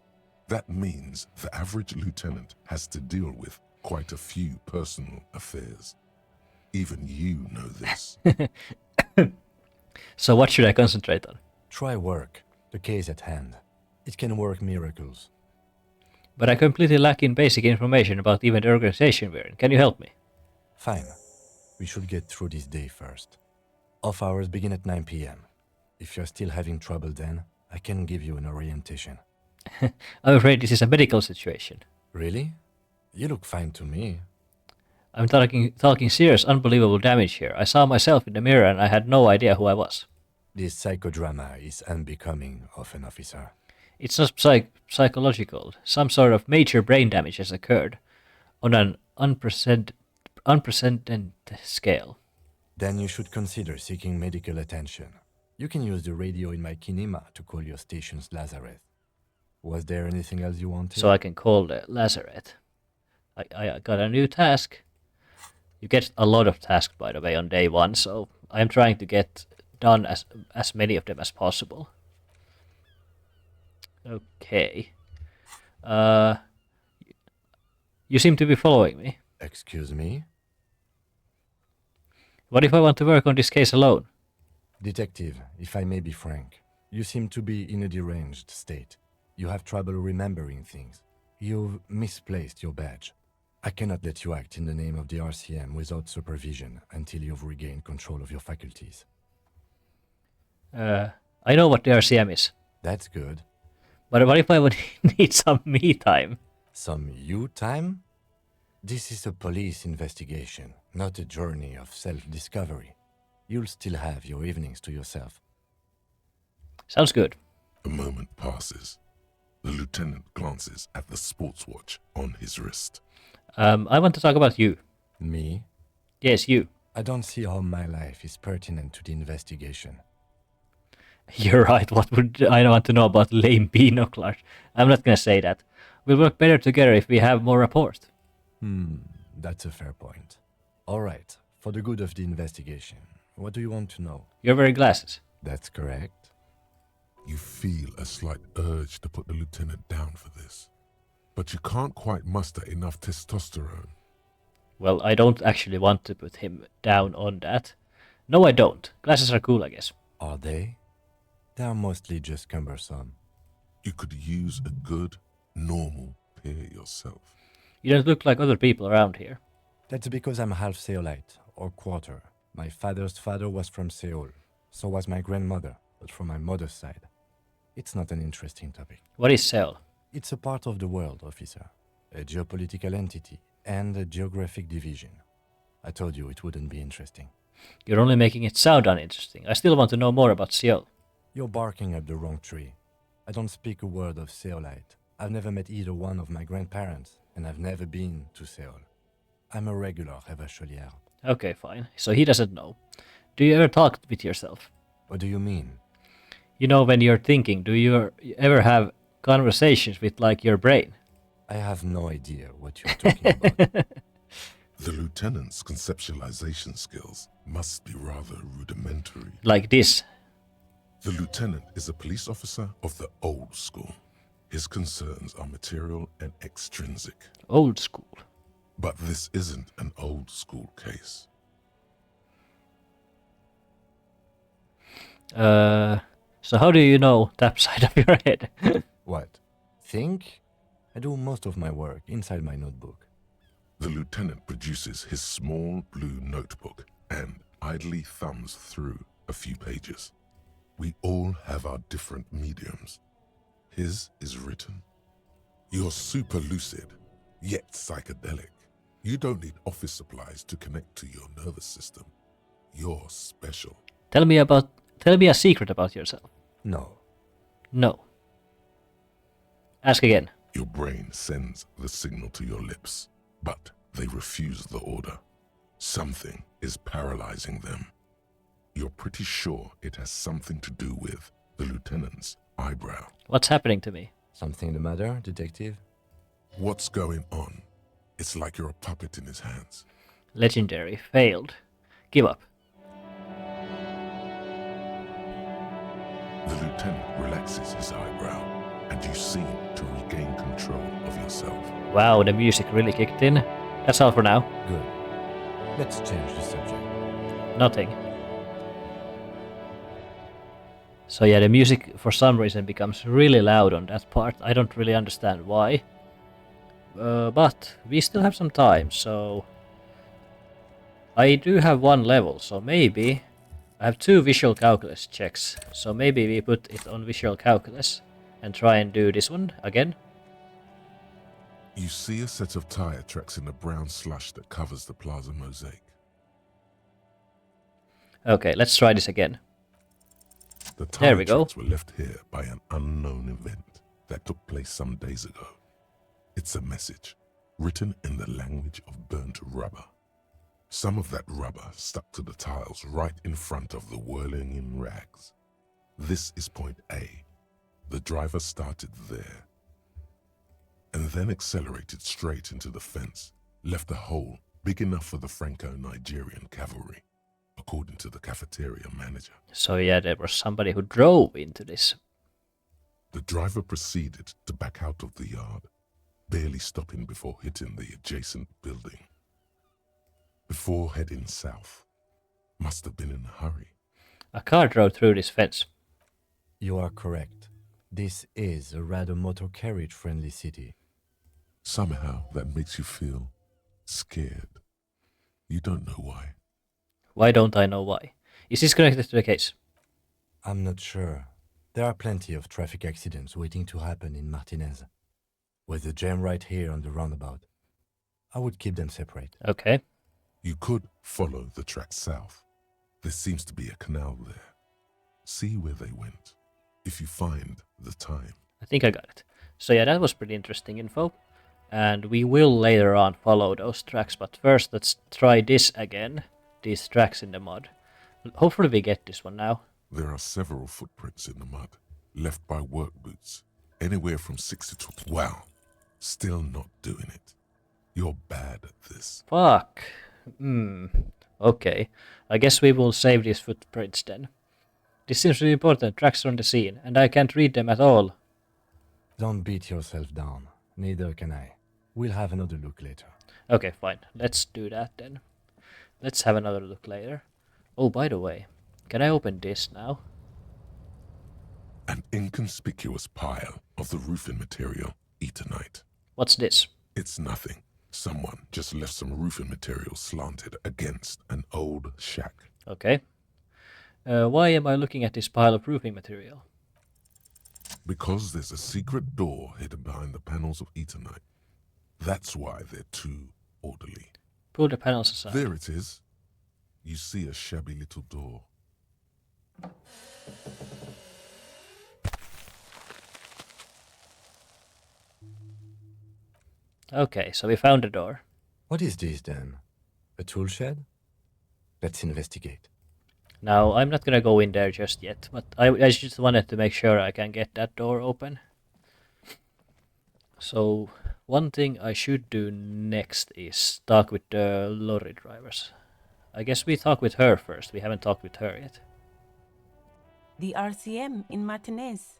That means the average lieutenant has to deal with quite a few personal affairs. Even you know this. So what should I concentrate on? Try work, the case at hand. It can work miracles. But I completely lack in basic information about even the organization we're in. Can you help me? Fine. We should get through this day first. Off hours begin at 9 p.m. If you're still having trouble then, I can give you an orientation. I'm afraid this is a medical situation. Really? You look fine to me. I'm talking serious, unbelievable damage here. I saw myself in the mirror and I had no idea who I was. This psychodrama is unbecoming of an officer. It's not psychological. Some sort of major brain damage has occurred on an unprecedented scale. Then you should consider seeking medical attention. You can use the radio in my kinema to call your station's Lazareth. Was there anything else you wanted? So I can call the Lazareth. I got a new task. You get a lot of tasks, by the way, on day 1, so I'm trying to get done as many of them as possible. Okay. You seem to be following me. Excuse me? What if I want to work on this case alone? Detective, if I may be frank, you seem to be in a deranged state. You have trouble remembering things. You've misplaced your badge. I cannot let you act in the name of the RCM without supervision until you've regained control of your faculties. I know what the RCM is. That's good. But what if I would need some me time? Some you time? This is a police investigation, not a journey of self-discovery. You'll still have your evenings to yourself. Sounds good. A moment passes. The lieutenant glances at the sports watch on his wrist. I want to talk about you. Me? Yes, you. I don't see how my life is pertinent to the investigation. You're right. What would I want to know about lame binoculars? I'm not going to say that. We'll work better together if we have more rapport. That's a fair point. All right, for the good of the investigation, what do you want to know? You're wearing glasses. That's correct. You feel a slight urge to put the lieutenant down for this, but you can't quite muster enough testosterone. Well, I don't actually want to put him down on that. No, I don't. Glasses are cool, I guess. Are they? They are mostly just cumbersome. You could use a good, normal pair yourself. You don't look like other people around here. That's because I'm half Seolite, or quarter. My father's father was from Seoul. So was my grandmother, but from my mother's side. It's not an interesting topic. What is Seoul? It's a part of the world, officer. A geopolitical entity and a geographic division. I told you it wouldn't be interesting. You're only making it sound uninteresting. I still want to know more about Seoul. You're barking up the wrong tree. I don't speak a word of Seolite. I've never met either one of my grandparents, and I've never been to Seoul. I'm a regular Revacholier. Okay, fine. So he doesn't know. Do you ever talk with yourself? What do you mean? You know, when you're thinking, do you ever have conversations with, like, your brain? I have no idea what you're talking about. The lieutenant's conceptualization skills must be rather rudimentary. Like this. The lieutenant is a police officer of the old school. His concerns are material and extrinsic. Old school. But this isn't an old school case. So how do you know that side of your head? What? Think? I do most of my work inside my notebook. The lieutenant produces his small blue notebook and idly thumbs through a few pages. We all have our different mediums. His is written. You're super lucid, yet psychedelic. You don't need office supplies to connect to your nervous system. You're special. Tell me a secret about yourself. No. No. Ask again. Your brain sends the signal to your lips, but they refuse the order. Something is paralyzing them. You're pretty sure it has something to do with the lieutenant's eyebrow. What's happening to me? Something the matter, detective? What's going on? It's like you're a puppet in his hands. Legendary. Failed. Give up. The lieutenant relaxes his eyebrow, and you seem to regain control of yourself. Wow, the music really kicked in. That's all for now. Good. Let's change the subject. Nothing. So yeah, the music for some reason becomes really loud on that part. I don't really understand why. But we still have some time, so... I do have one level, so maybe... I have 2 visual calculus checks, so maybe we put it on visual calculus and try and do this one again. You see a set of tire tracks in the brown slush that covers the plaza mosaic. Okay, let's try this again. The There tire we go. tracks were left here by an unknown event that took place some days ago. It's a message, written in the language of burnt rubber. Some of that rubber stuck to the tiles right in front of the whirling in rags. This is point A. The driver started there, and then accelerated straight into the fence, left a hole big enough for the Franco-Nigerian cavalry, according to the cafeteria manager. So yeah, there was somebody who drove into this. The driver proceeded to back out of the yard, barely stopping before hitting the adjacent building. Before heading south, must have been in a hurry. A car drove through this fence. You are correct. This is a rather motor carriage-friendly city. Somehow that makes you feel scared. You don't know why. Why don't I know why? Is this connected to the case? I'm not sure. There are plenty of traffic accidents waiting to happen in Martinez. With the jam right here on the roundabout, I would keep them separate. Okay. You could follow the track south. There seems to be a canal there. See where they went, if you find the time. I think I got it. So yeah, that was pretty interesting info. And we will later on follow those tracks, but first let's try this again. These tracks in the mud. Hopefully we get this one now. There are several footprints in the mud, left by work boots. Anywhere from 6 to 12. Wow, still not doing it. You're bad at this. Fuck. Okay. I guess we will save these footprints then. This seems really important. Tracks are on the scene, and I can't read them at all. Don't beat yourself down. Neither can I. We'll have another look later. Okay, fine. Let's do that then. Let's have another look later. Oh, by the way, can I open this now? An inconspicuous pile of the roofing material, Eternite. What's this? It's nothing. Someone just left some roofing material slanted against an old shack. Okay. Why am I looking at this pile of roofing material? Because there's a secret door hidden behind the panels of Eternite. That's why they're too orderly. Pull the panels aside. There it is. You see a shabby little door. Okay, so we found the door. What is this then? A tool shed? Let's investigate. Now, I'm not gonna go in there just yet, but I just wanted to make sure I can get that door open. So, one thing I should do next is talk with the lorry drivers. I guess we talk with her first. We haven't talked with her yet. The RCM in Martinez.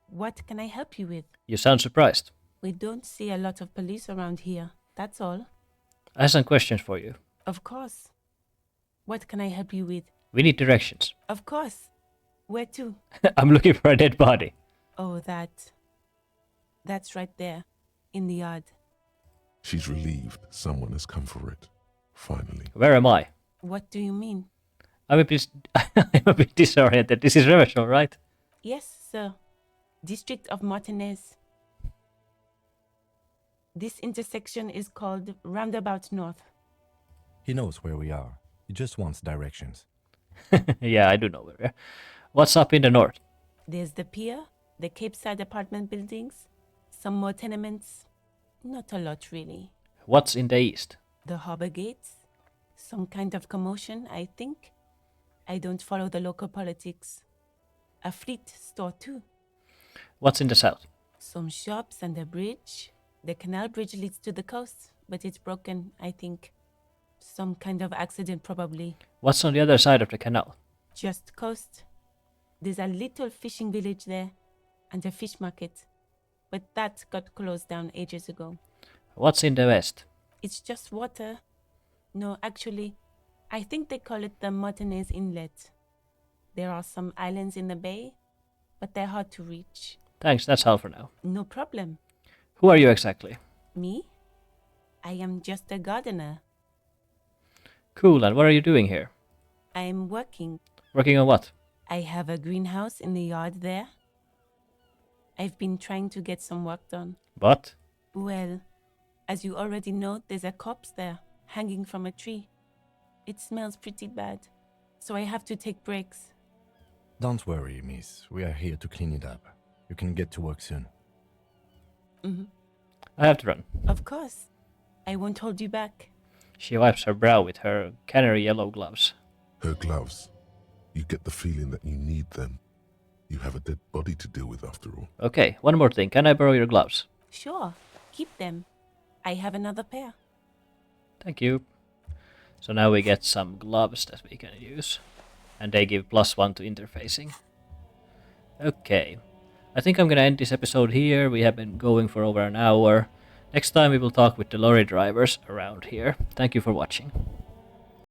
What can I help you with? You sound surprised. We don't see a lot of police around here, that's all. I have some questions for you. Of course. What can I help you with? We need directions. Of course. Where to? I'm looking for a dead body. Oh, that's right there, in the yard. She's relieved someone has come for it. Finally. Where am I? What do you mean? I'm a bit disoriented. This is Revachol, right? Yes, sir. District of Martinez. This intersection is called Roundabout North. He knows where we are. He just wants directions. Yeah, I do know where. What's up in the north? There's the pier, the Cape Side apartment buildings, some more tenements. Not a lot, really. What's in the east? The harbor gates. Some kind of commotion, I think. I don't follow the local politics. A fleet store, too. What's in the south? Some shops and a bridge. The canal bridge leads to the coast, but it's broken, I think. Some kind of accident, probably. What's on the other side of the canal? Just coast. There's a little fishing village there, and a fish market. But that got closed down ages ago. What's in the west? It's just water. No, actually, I think they call it the Martinez Inlet. There are some islands in the bay, but they're hard to reach. Thanks, that's all for now. No problem. Who are you exactly? Me? I am just a gardener. Cool, and what are you doing here? I'm working. Working on what? I have a greenhouse in the yard there. I've been trying to get some work done. But? Well, as you already know, there's a corpse there, hanging from a tree. It smells pretty bad, so I have to take breaks. Don't worry, miss. We are here to clean it up. You can get to work soon. I have to run. Of course. I won't hold you back. She wipes her brow with her canary yellow gloves. Her gloves. You get the feeling that you need them. You have a dead body to deal with after all. Okay, one more thing. Can I borrow your gloves? Sure, keep them. I have another pair. Thank you. So now we get some gloves that we can use. And they give +1 to interfacing. Okay. I think I'm gonna end this episode here. We have been going for over an hour. Next time we will talk with the lorry drivers around here. Thank you for watching.